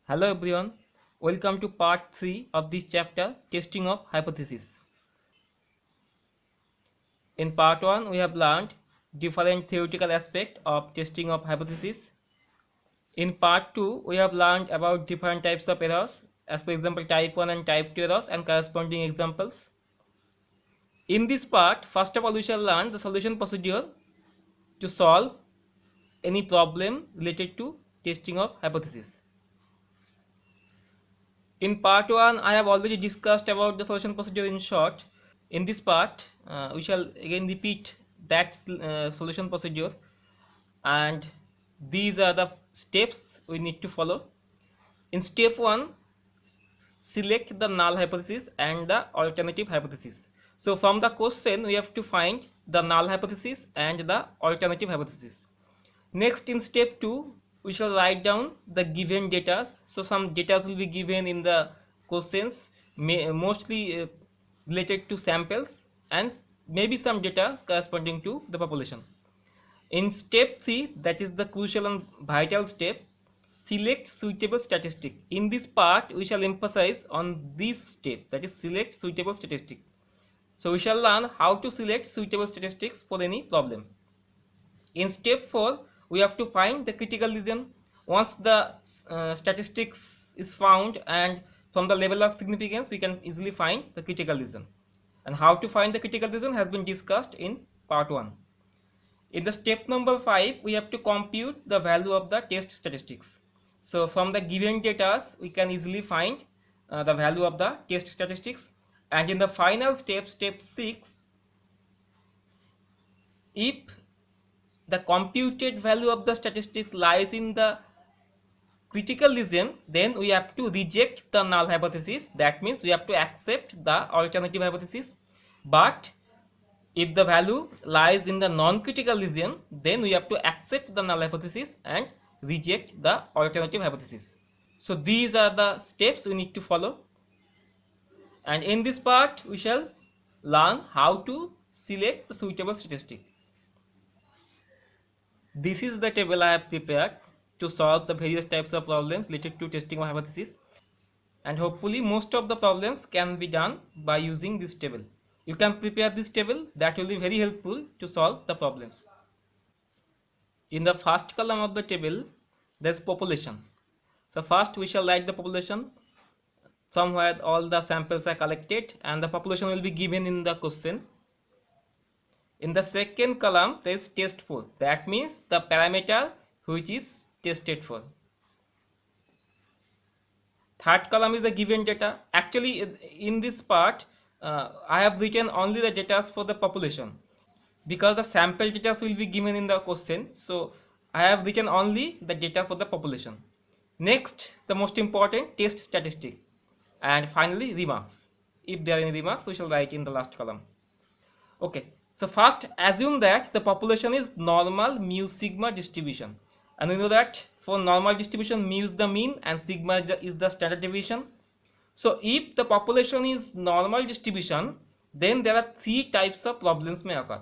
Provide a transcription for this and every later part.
Hello everyone, welcome to part 3 of this chapter, Testing of Hypothesis. In part 1, we have learned different theoretical aspects of testing of hypothesis. In part 2, we have learned about different types of errors, as for example type 1 and type 2 errors and corresponding examples. In this part, first of all we shall learn the solution procedure to solve any problem related to testing of hypothesis. In part 1, I have already discussed about the solution procedure in short. In this part, we shall again repeat that solution procedure, and these are the steps we need to follow. In step 1, select the null hypothesis and the alternative hypothesis. So from the question, we have to find the null hypothesis and the alternative hypothesis. Next, in step 2, we shall write down the given data. So some data will be given in the questions, mostly related to samples, and maybe some data corresponding to the population. In step 3, that is the crucial and vital step, select suitable statistic. In this part, we shall emphasize on this step, that is select suitable statistic. So we shall learn how to select suitable statistics for any problem. In step 4, we have to find the critical lesion. Once the statistics is found, and from the level of significance we can easily find the critical lesion, and how to find the critical lesion has been discussed in part 1. In the step number 5, we have to compute the value of the test statistics. So from the given data we can easily find the value of the test statistics. And in the final step, step 6, if the computed value of the statistics lies in the critical lesion, then we have to reject the null hypothesis. That means we have to accept the alternative hypothesis. But if the value lies in the non-critical lesion, then we have to accept the null hypothesis and reject the alternative hypothesis. So these are the steps we need to follow. And in this part, we shall learn how to select the suitable statistic. This is the table I have prepared to solve the various types of problems related to testing of hypothesis, and hopefully most of the problems can be done by using this table. You can prepare this table, that will be very helpful to solve the problems. In the first column of the table, there is population. So first we shall write the population from where all the samples are collected, and the population will be given in the question. In the second column, there is test for, that means the parameter which is tested for. Third column is the given data. Actually, in this part, I have written only the data for the population, because the sample data will be given in the question. So I have written only the data for the population. Next, the most important, test statistic, and finally remarks. If there are any remarks, we shall write in the last column. Okay, so first assume that the population is normal mu sigma distribution, and we know that for normal distribution mu is the mean and sigma is the standard deviation. So if the population is normal distribution, then there are three types of problems may occur.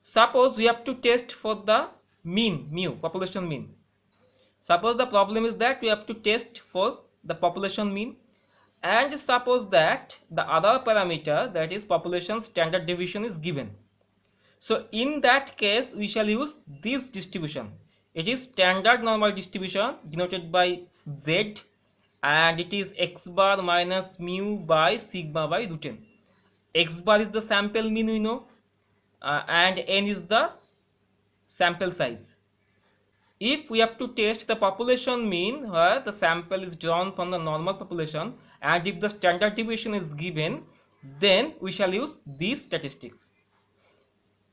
Suppose we have to test for the mean, mu, population mean. Suppose the problem is that we have to test for the population mean, and suppose that the other parameter, that is population standard deviation, is given. So in that case we shall use this distribution. It is standard normal distribution denoted by Z, and it is x bar minus mu by sigma by root n. X bar is the sample mean we know, and n is the sample size. If we have to test the population mean, where the sample is drawn from the normal population, and if the standard deviation is given, then we shall use these statistics.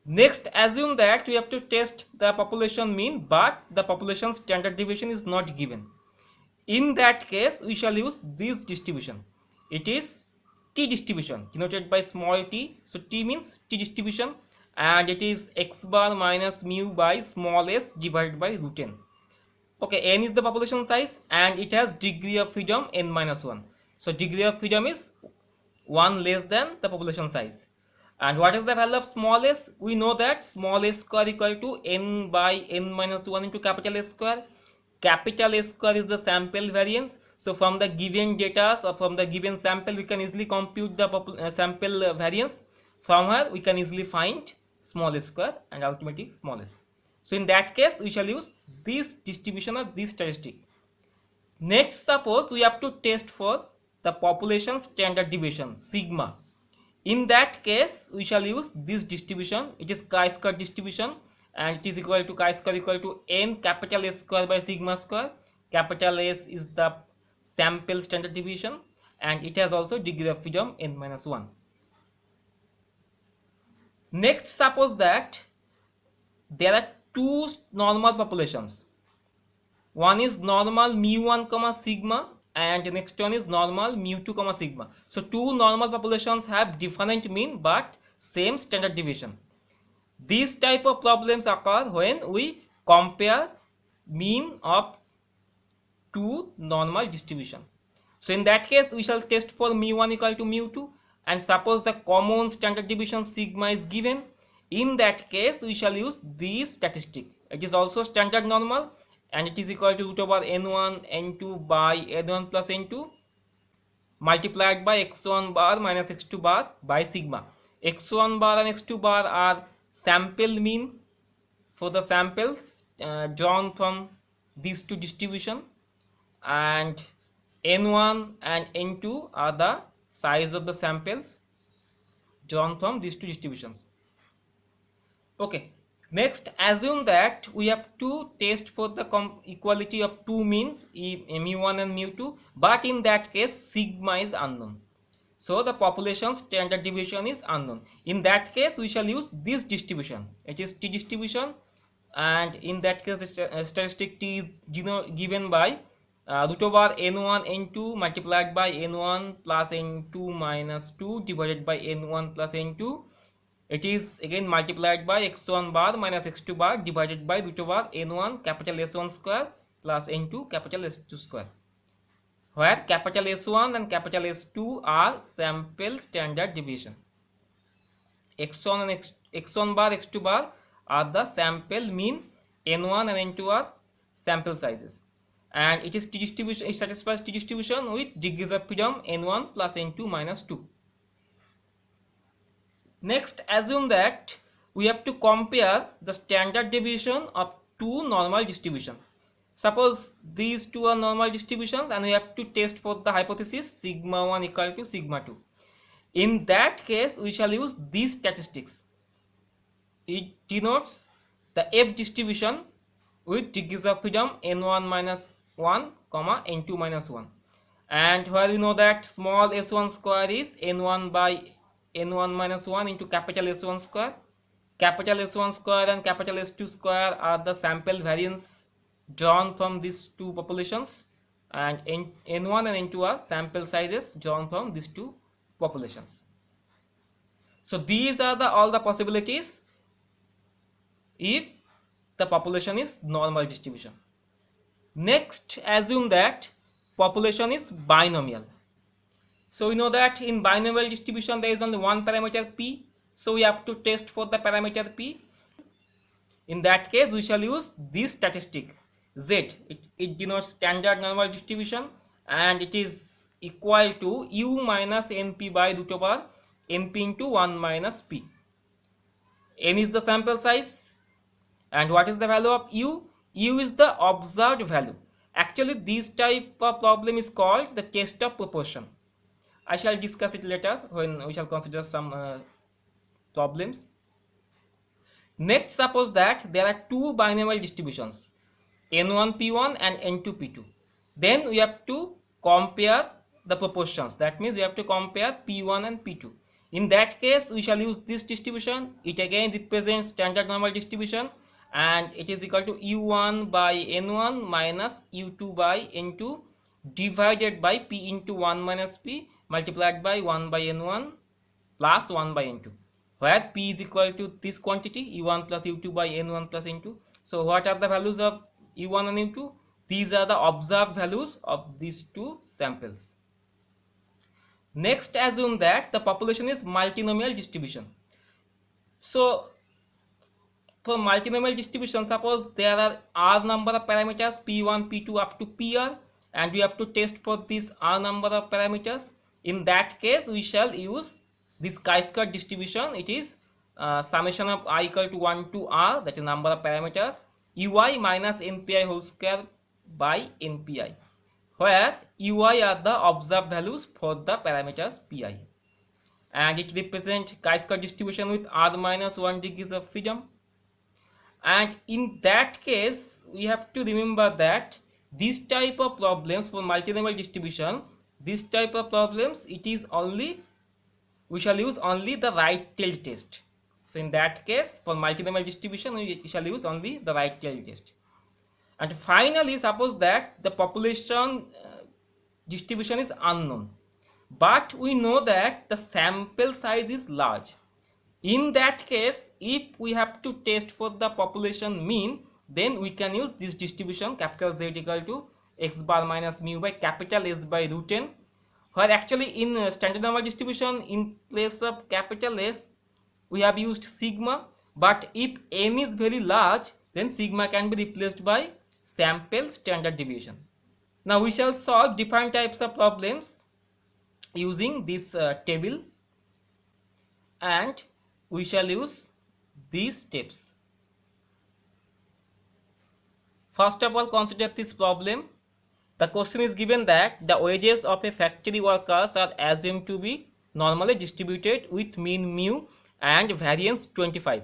Next, assume that we have to test the population mean, but the population standard deviation is not given. In that case, we shall use this distribution. It is t distribution denoted by small t. So t means t distribution, and it is x bar minus mu by small s divided by root n. Okay, n is the population size, and it has degree of freedom n minus 1. So degree of freedom is 1 less than the population size. And what is the value of small s? We know that small s square equal to n by n minus 1 into capital S square. capital S square is the sample variance. So from the given data or from the given sample, we can easily compute the sample variance. From here, we can easily find small s square and ultimately small s. So in that case, we shall use this distribution or this statistic. Next, suppose we have to test for the population standard deviation, sigma. In that case, we shall use this distribution. It is chi-square distribution, and it is equal to chi-square equal to n capital S square by sigma square. Capital S is the sample standard deviation, and it has also degree of freedom n minus 1. Next, suppose that there are two normal populations. One is normal mu1 comma sigma, and the next one is normal mu2 comma sigma. So two normal populations have different mean but same standard deviation. These type of problems occur when we compare mean of two normal distribution. So in that case, we shall test for mu1 equal to mu2, and suppose the common standard deviation sigma is given. In that case, we shall use this statistic. It is also standard normal, and it is equal to root over n1 n2 by n1 plus n2 multiplied by x1 bar minus x2 bar by sigma. X1 bar and x2 bar are sample mean for the samples drawn from these two distribution, and n1 and n2 are the size of the samples drawn from these two distributions. Okay, next assume that we have to test for the equality of two means, mu1 and mu2, but in that case sigma is unknown. So the population standard deviation is unknown. In that case, we shall use this distribution. It is t distribution, and in that case the statistic t is given by root over n1 n2 multiplied by n1 plus n2 minus 2 divided by n1 plus n2. It is again multiplied by x1 bar minus x2 bar divided by root over n1 capital S1 square plus n2 capital S2 square, where capital S1 and capital S2 are sample standard deviation. X1 and x1 bar x2 bar are the sample mean, n1 and n2 are sample sizes, and it is t distribution. It satisfies t distribution with degrees of freedom n1 plus n2 minus 2. Next, assume that we have to compare the standard deviation of two normal distributions. Suppose these two are normal distributions and we have to test for the hypothesis sigma 1 equal to sigma 2. In that case, we shall use these statistics. It denotes the F distribution with degrees of freedom n1 minus 1 comma n2 minus 1, and where we know that small s1 square is n1 by n1 minus 1 into capital S1 square. Capital S1 square and capital S2 square are the sample variance drawn from these two populations, and n1 and n2 are sample sizes drawn from these two populations. So these are all the possibilities if the population is normal distribution. Next, assume that population is binomial. So we know that in binomial distribution there is only one parameter p, so we have to test for the parameter p. In that case, we shall use this statistic z. It denotes standard normal distribution, and it is equal to u minus np by root over np into 1 minus p. N is the sample size, and what is the value of u? U is the observed value. Actually, this type of problem is called the test of proportion. I shall discuss it later when we shall consider some problems. Next, suppose that there are two binomial distributions, n1p1 and n2p2. Then we have to compare the proportions. That means we have to compare p1 and p2. In that case, we shall use this distribution. It again represents standard normal distribution, and it is equal to u1 by n1 minus u2 by n2 divided by p into 1 minus p multiplied by 1 by n1 plus 1 by n2, where p is equal to this quantity u1 plus u2 by n1 plus n2. So what are the values of u1 and u2? These are the observed values of these two samples. Next, assume that the population is multinomial distribution. So for multinomial distribution, suppose there are r number of parameters p1, p2 up to pr, and we have to test for this r number of parameters. In that case, we shall use this chi-square distribution. It is summation of I equal to 1 to r, that is number of parameters, ui minus npi whole square by npi, where ui are the observed values for the parameters pi, and it represents chi-square distribution with r minus 1 degrees of freedom. And in that case, we have to remember that this type of problems for multinomial distribution, this type of problems, it is only, we shall use only the right tail test. So in that case, for multinomial distribution, we shall use only the right tail test. And finally, suppose that the population distribution is unknown, but we know that the sample size is large. In that case, if we have to test for the population mean, then we can use this distribution capital Z equal to x bar minus mu by capital S by root n, where actually in standard normal distribution, in place of capital S, we have used sigma, but if n is very large, then sigma can be replaced by sample standard deviation. Now we shall solve different types of problems using this table, and we shall use these steps. First of all, consider this problem. The question is given that the wages of a factory workers are assumed to be normally distributed with mean mu and variance 25.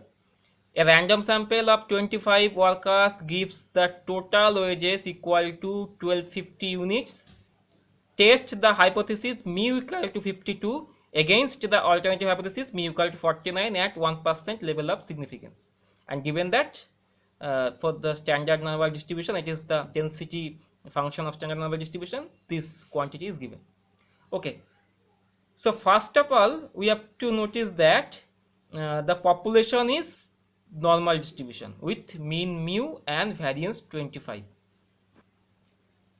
A random sample of 25 workers gives the total wages equal to 1250 units. Test the hypothesis mu equal to 52 against the alternative hypothesis mu equal to 49 at 1% level of significance. And given that for the standard normal distribution, it is the density function of standard normal distribution, this quantity is given. Okay, so first of all, we have to notice that the population is normal distribution with mean mu and variance 25.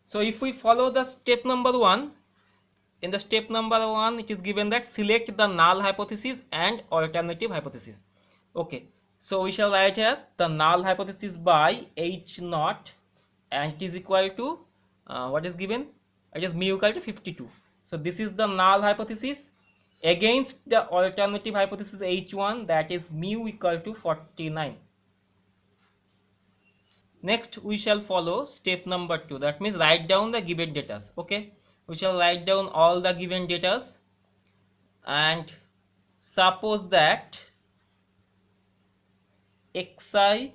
So if we follow the step number 1, in the step number 1, it is given that select the null hypothesis and alternative hypothesis. Okay, so we shall write here the null hypothesis by h naught, and it is equal to what is given? It is mu equal to 52. So this is the null hypothesis against the alternative hypothesis h1, that is mu equal to 49. Next we shall follow step number 2, that means write down the given data. Okay, we shall write down all the given data, and suppose that xi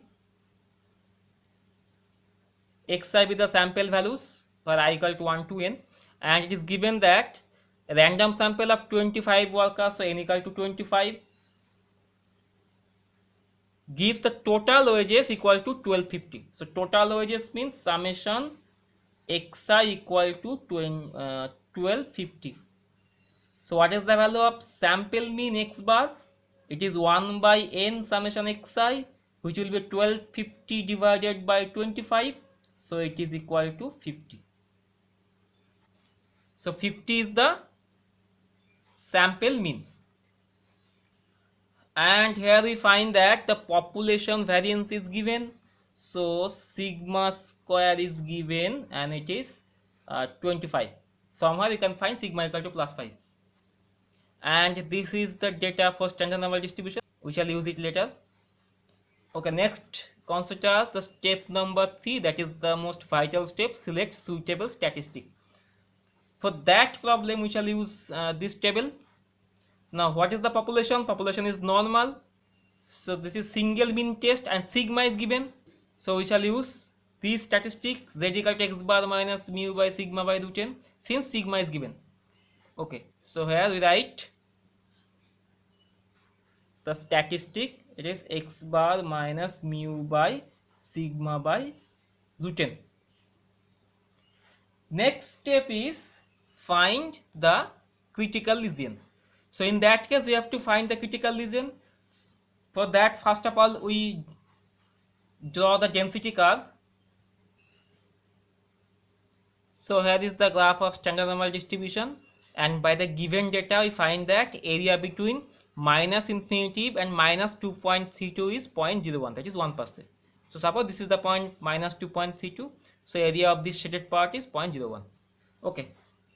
with the sample values for I equal to 1 to n, and it is given that a random sample of 25 workers, so n equal to 25, gives the total wages equal to 1250. So total wages means summation xi equal to 1250. So what is the value of sample mean x bar? It is 1 by n summation xi, which will be 1250 divided by 25. So it is equal to 50. So 50 is the sample mean. And here we find that the population variance is given. So sigma square is given, and it is 25. From here you can find sigma equal to plus 5. And this is the data for standard normal distribution. We shall use it later. Okay, next consider the step number 3, that is the most vital step, select suitable statistic. For that problem we shall use this table. Now what is the population? Population is normal, so this is single mean test, and sigma is given. So we shall use this statistic z equal to x bar minus mu by sigma by root n, since sigma is given. Okay, so here we write the statistic, it is x bar minus mu by sigma by root n. Next step is find the critical lesion. So in that case we have to find the critical lesion. For that, first of all we draw the density curve. So here is the graph of standard normal distribution, and by the given data we find that area between minus infinitive and minus 2.32 is 0.01, that is 1%. So suppose this is the point minus 2.32, so area of this shaded part is 0.01. Okay,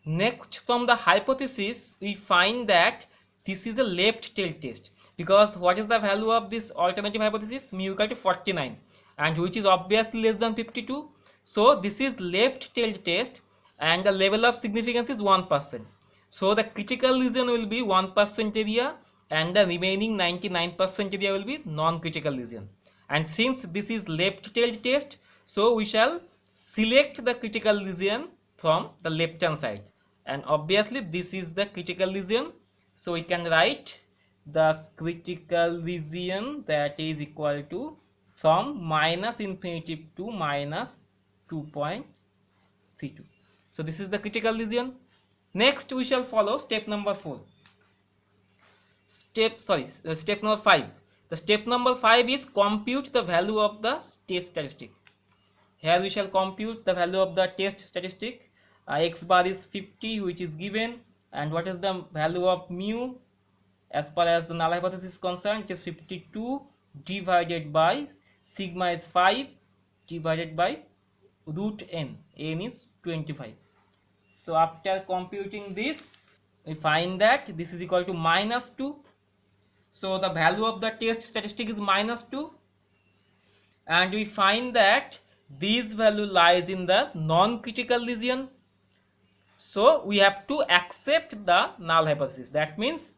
next from the hypothesis we find that this is a left tail test, because what is the value of this alternative hypothesis? Mu equal to 49, and which is obviously less than 52. So this is left tail test and the level of significance is 1%. So the critical lesion will be 1% area and the remaining 99% area will be non-critical lesion. And since this is left tail test, so we shall select the critical lesion from the left hand side, and obviously this is the critical lesion, so we can write the critical lesion that is equal to from minus infinity to minus 2.32. so this is the critical lesion. Next we shall follow step number 4. Step number 5. The step number 5 is compute the value of the test statistic. Here we shall compute the value of the test statistic. X bar is 50, which is given, and what is the value of mu? As far as the null hypothesis is concerned, it is 52 divided by sigma is 5 divided by root n. N is 25. So after computing this, we find that this is equal to minus 2. So the value of the test statistic is minus 2, and we find that this value lies in the non-critical lesion. So we have to accept the null hypothesis. That means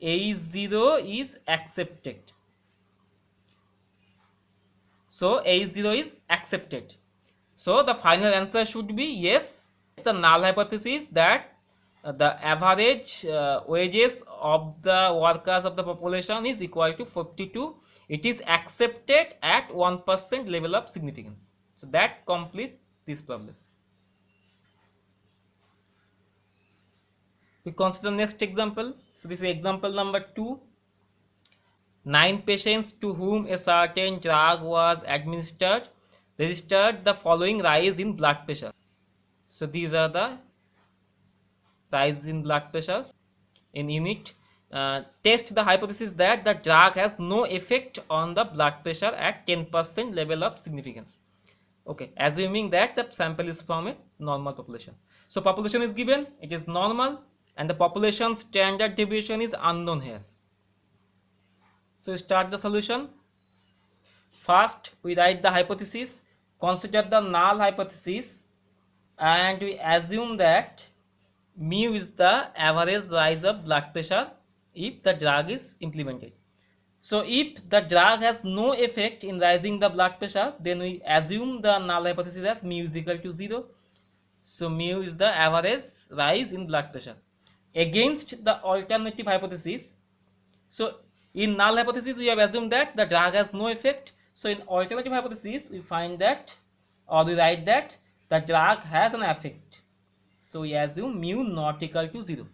A0 is accepted. So A0 is accepted. So the final answer should be yes. The null hypothesis that the average wages of the workers of the population is equal to 42. It is accepted at 1% level of significance. So that completes this problem. We consider next example. So this is example number 2. 9 patients to whom a certain drug was administered registered the following rise in blood pressure. So these are the rise in blood pressures in unit. Test the hypothesis that the drug has no effect on the blood pressure at 10% level of significance. Okay, assuming that the sample is from a normal population. So population is given, it is normal, and the population standard deviation is unknown here. So start the solution. First we write the hypothesis, consider the null hypothesis, and we assume that mu is the average rise of blood pressure if the drug is implemented. So if the drug has no effect in rising the blood pressure, then we assume the null hypothesis as mu is equal to 0. So mu is the average rise in blood pressure. Against the alternative hypothesis, so in null hypothesis we have assumed that the drug has no effect. So in alternative hypothesis we find that, or we write that the drug has an effect. So we assume mu not equal to 0.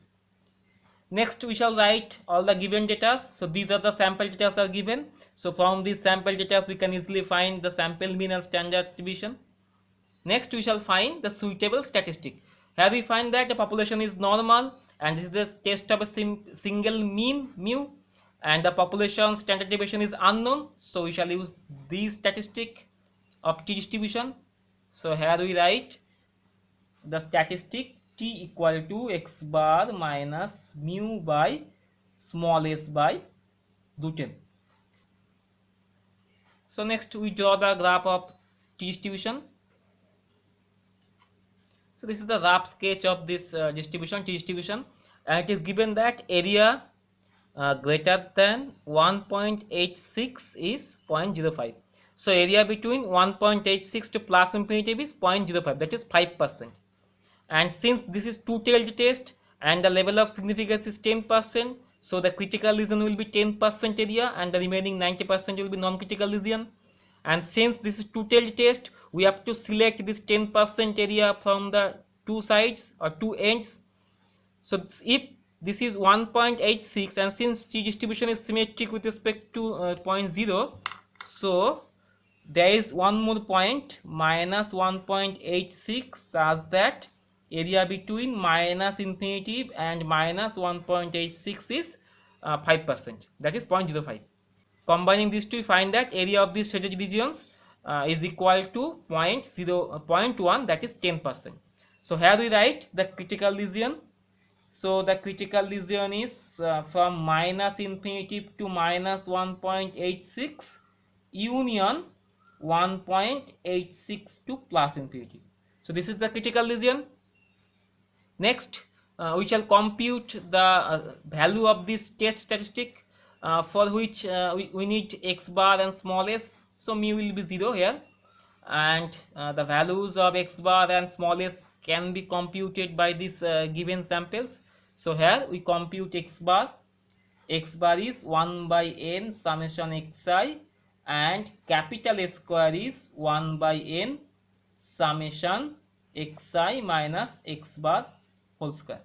Next we shall write all the given data. So these are the sample data are given. So from these sample data we can easily find the sample mean and standard deviation. Next we shall find the suitable statistic. Here we find that the population is normal, and this is the test of a single mean mu, and the population standard deviation is unknown. So we shall use this statistic of t distribution. So here we write the statistic t equal to x bar minus mu by small s by root n. So next we draw the graph of t distribution. So this is the rough sketch of this distribution, t distribution, and it is given that area greater than 1.86 is 0.05. So area between 1.86 to plus infinity is 0.05, that is 5%. And since this is two-tailed test and the level of significance is 10%, so the critical lesion will be 10% area and the remaining 90% will be non-critical lesion. And since this is two-tailed test, we have to select this 10% area from the two sides or two ends. So if this is 1.86, and since t distribution is symmetric with respect to 0.0, so there is one more point minus 1.86 such that area between minus infinity and minus 1.86 is 5%, that is 0.05. Combining these two, we find that area of these shaded regions is equal to 0.1, that is 10%. So here we write the critical region. So the critical region is from minus infinity to minus 1.86 union 1.86 to plus infinity. So this is the critical region. Next, we shall compute the value of this test statistic, for which we need x bar and small s. So mu will be 0 here, and the values of x bar and small s can be computed by these given samples. So here we compute x bar. X bar is 1 by n summation xi, and capital S square is 1 by n summation xi minus x bar whole square.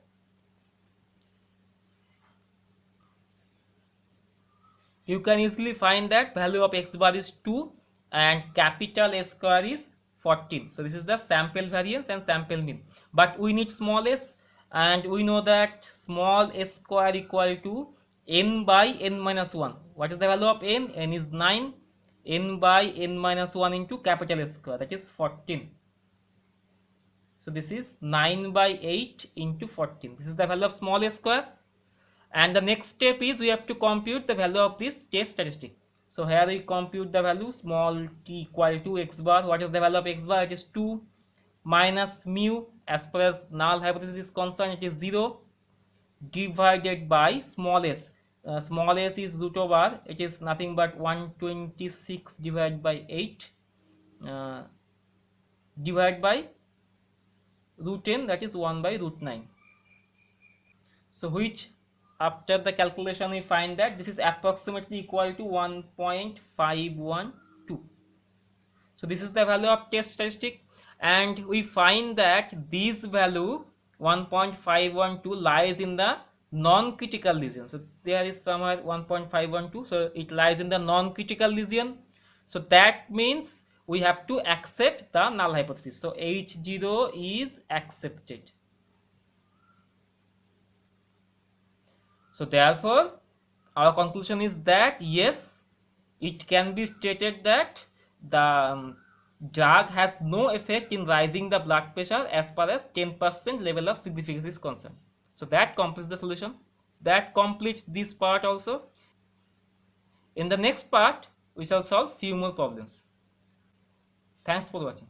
You can easily find that value of x bar is 2 and capital S square is 14. So this is the sample variance and sample mean. But we need small s, and we know that small s square equal to n by n minus 1. What is the value of n? N is 9. N by n minus 1 into capital S square, that is 14. So this is 9 by 8 into 14. This is the value of small s square. And the next step is we have to compute the value of this test statistic. So here we compute the value small t equal to x bar. What is the value of x bar? It is 2 minus mu, as far as null hypothesis is concerned, it is 0, divided by small s. Small s is root over, it is nothing but 126 divided by 8, divided by root n, that is 1 by root 9. So which, after the calculation, we find that this is approximately equal to 1.512. So this is the value of test statistic, and we find that this value 1.512 lies in the non-critical region. So there is somewhere 1.512, so it lies in the non-critical region. So that means we have to accept the null hypothesis. So H0 is accepted. So therefore our conclusion is that yes, it can be stated that the drug has no effect in rising the blood pressure as far as 10% level of significance is concerned. So that completes the solution. That completes this part also. In the next part, we shall solve few more problems. Thanks for watching.